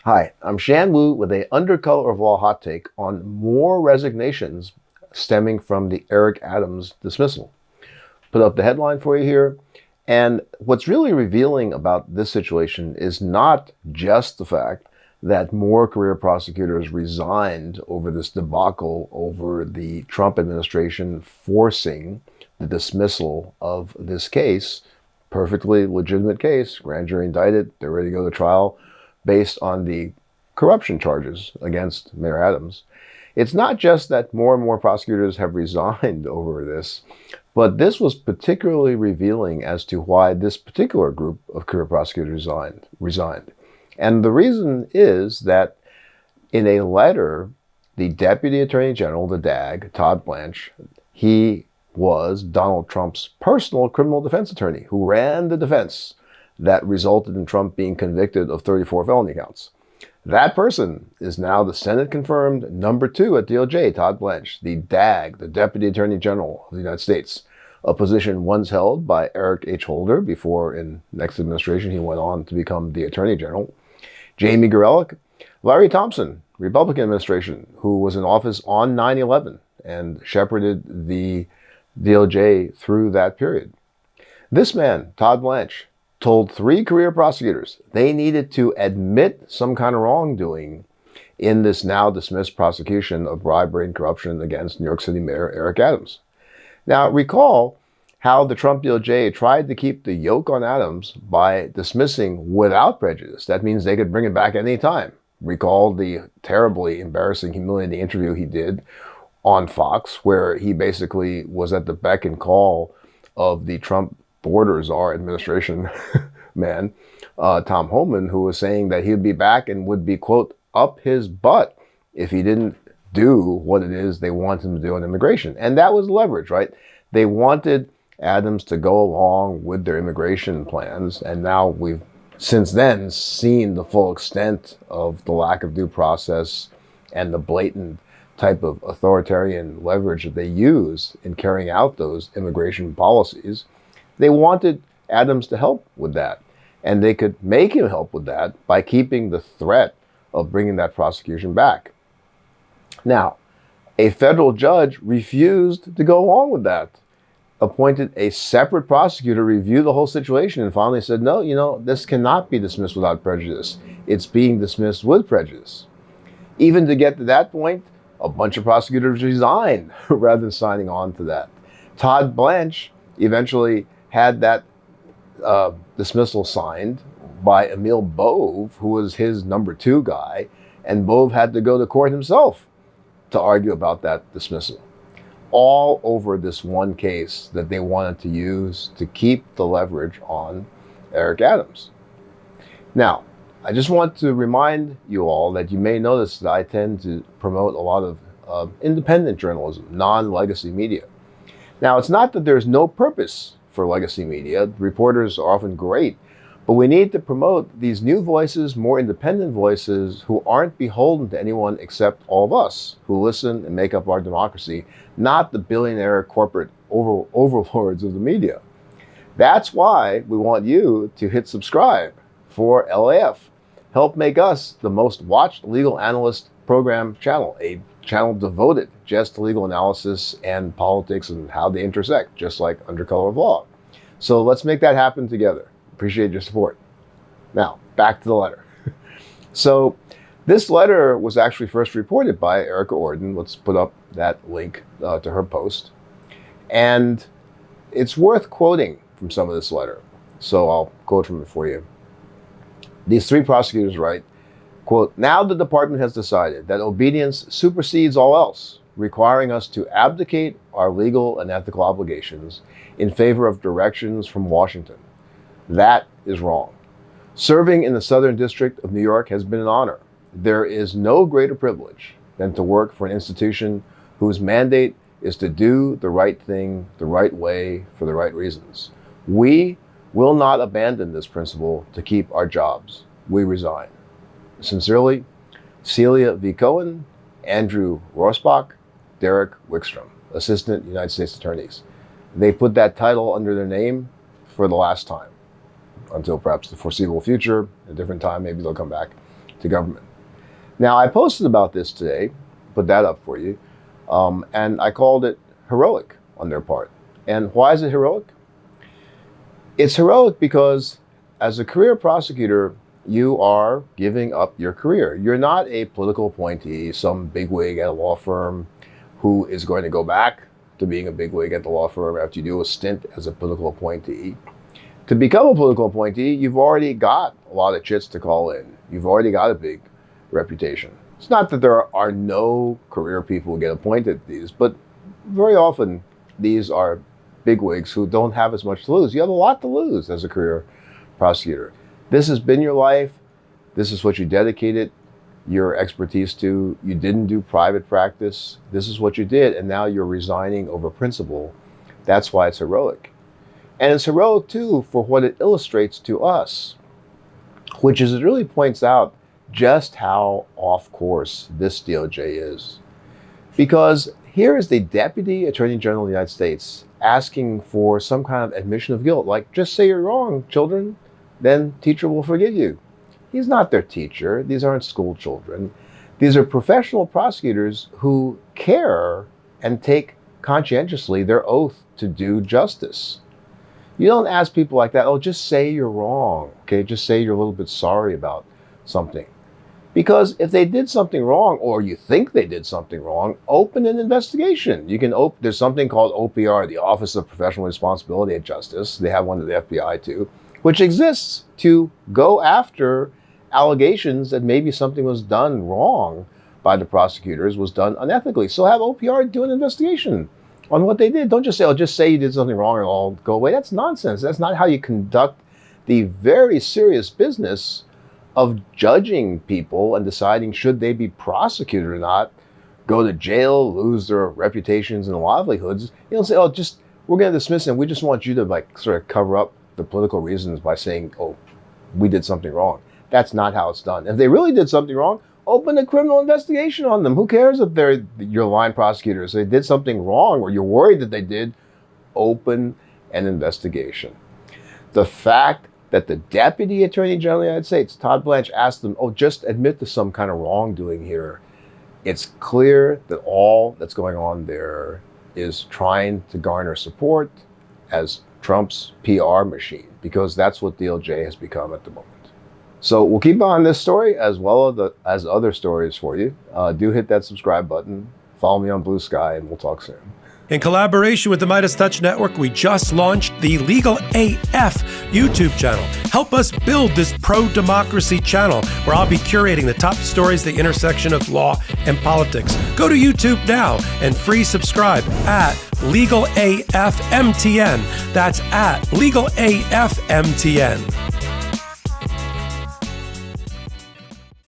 Hi, I'm Shan Wu with a Undercolor of Law hot take on more resignations stemming from the Eric Adams dismissal. Put up the headline for you here. And what's really revealing about this situation is not just the fact that more career prosecutors resigned over this debacle over the Trump administration forcing the dismissal of this case, perfectly legitimate case, grand jury indicted, they're ready to go to trial based on the corruption charges against Mayor Adams. It's not just that more and more prosecutors have resigned over this, but this was particularly revealing as to why this particular group of career prosecutors resigned. And the reason is that in a letter, the Deputy Attorney General, the DAG, Todd Blanche, he was Donald Trump's personal criminal defense attorney who ran the defense that resulted in Trump being convicted of 34 felony counts. That person is now the Senate-confirmed number 2 at DOJ, Todd Blanche, the DAG, the Deputy Attorney General of the United States, a position once held by Eric H. Holder before, in next administration, he went on to become the Attorney General. Jamie Gorelick, Larry Thompson, Republican administration, who was in office on 9/11 and shepherded the DOJ through that period. This man, Todd Blanche, told 3 career prosecutors they needed to admit some kind of wrongdoing in this now dismissed prosecution of bribery and corruption against New York City Mayor Eric Adams. Now, recall how the Trump DOJ tried to keep the yoke on Adams by dismissing without prejudice. That means they could bring it back any time. Recall the terribly embarrassing, humiliating interview he did on Fox, where he basically was at the beck and call of the Trump border czar administration man, Tom Homan, who was saying that he'd be back and would be, quote, up his butt if he didn't do what it is they want him to do on immigration. And that was leverage, right? They wanted Adams to go along with their immigration plans. And now we've since then seen the full extent of the lack of due process and the blatant type of authoritarian leverage that they use in carrying out those immigration policies. They wanted Adams to help with that. And they could make him help with that by keeping the threat of bringing that prosecution back. Now, a federal judge refused to go along with that, appointed a separate prosecutor to review the whole situation, and finally said, no, this cannot be dismissed without prejudice. It's being dismissed with prejudice. Even to get to that point, a bunch of prosecutors resigned rather than signing on to that. Todd Blanche eventually had that dismissal signed by Emil Bove, who was his number 2 guy, and Bove had to go to court himself to argue about that dismissal. All over this one case that they wanted to use to keep the leverage on Eric Adams. Now, I just want to remind you all that you may notice that I tend to promote a lot of independent journalism, non-legacy media. Now, it's not that there's no purpose for legacy media. Reporters are often great, but we need to promote these new voices, more independent voices who aren't beholden to anyone except all of us who listen and make up our democracy, not the billionaire corporate overlords of the media. That's why we want you to hit subscribe for LAF. Help make us the most watched legal analyst program channel, a channel devoted just to legal analysis and politics and how they intersect, just like Undercolor of Law. So let's make that happen together. Appreciate your support. Now, back to the letter. So this letter was actually first reported by Erica Orden. Let's put up that link to her post. And it's worth quoting from some of this letter. So I'll quote from it for you. These 3 prosecutors write, quote, "Now the department has decided that obedience supersedes all else, requiring us to abdicate our legal and ethical obligations in favor of directions from Washington. That is wrong. Serving in the Southern District of New York has been an honor. There is no greater privilege than to work for an institution whose mandate is to do the right thing the right way for the right reasons. We will not abandon this principle to keep our jobs. We resign. Sincerely, Celia V. Cohen, Andrew Rosbach, Derek Wickstrom, Assistant United States Attorneys." They put that title under their name for the last time, until perhaps the foreseeable future. A different time, maybe they'll come back to government. Now, I posted about this today, put that up for you, and I called it heroic on their part. And why is it heroic? It's heroic because as a career prosecutor, you are giving up your career. You're not a political appointee, some bigwig at a law firm who is going to go back to being a bigwig at the law firm after you do a stint as a political appointee. To become a political appointee, you've already got a lot of chits to call in. You've already got a big reputation. It's not that there are no career people who get appointed to these, but very often these are bigwigs who don't have as much to lose. You have a lot to lose as a career prosecutor. This has been your life. This is what you dedicated your expertise to. You didn't do private practice. This is what you did, and now you're resigning over principle. That's why it's heroic. And it's heroic, too, for what it illustrates to us, which is it really points out just how off course this DOJ is. Because here is the Deputy Attorney General of the United States asking for some kind of admission of guilt, like, just say you're wrong, children, then teacher will forgive you. He's not their teacher. These aren't school children. These are professional prosecutors who care and take conscientiously their oath to do justice. You don't ask people like that, oh, just say you're wrong, okay? Just say you're a little bit sorry about something. Because if they did something wrong, or you think they did something wrong, open an investigation. You can there's something called OPR, the Office of Professional Responsibility at Justice. They have one at the FBI too, which exists to go after allegations that maybe something was done wrong by the prosecutors, was done unethically. So have OPR do an investigation on what they did. Don't just say, oh, just say you did something wrong and it'll all go away. That's nonsense. That's not how you conduct the very serious business of judging people and deciding should they be prosecuted or not, go to jail, lose their reputations and livelihoods. You don't say, oh, just, we're going to dismiss them. We just want you to like sort of cover up the political reasons by saying, oh, we did something wrong. That's not how it's done. If they really did something wrong, open a criminal investigation on them. Who cares if they're your line prosecutors? They did something wrong or you're worried that they did, open an investigation. The fact that the Deputy Attorney General of the United States, Todd Blanche, asked them, oh, just admit to some kind of wrongdoing here. It's clear that all that's going on there is trying to garner support as Trump's PR machine, because that's what DOJ has become at the moment. So we'll keep on this story as well as other stories for you. Do hit that subscribe button. Follow me on Blue Sky, and we'll talk soon. In collaboration with the Midas Touch Network, we just launched the Legal AF YouTube channel. Help us build this pro-democracy channel where I'll be curating the top stories at the intersection of law and politics. Go to YouTube now and free subscribe at Legal AF MTN. That's at Legal AF MTN.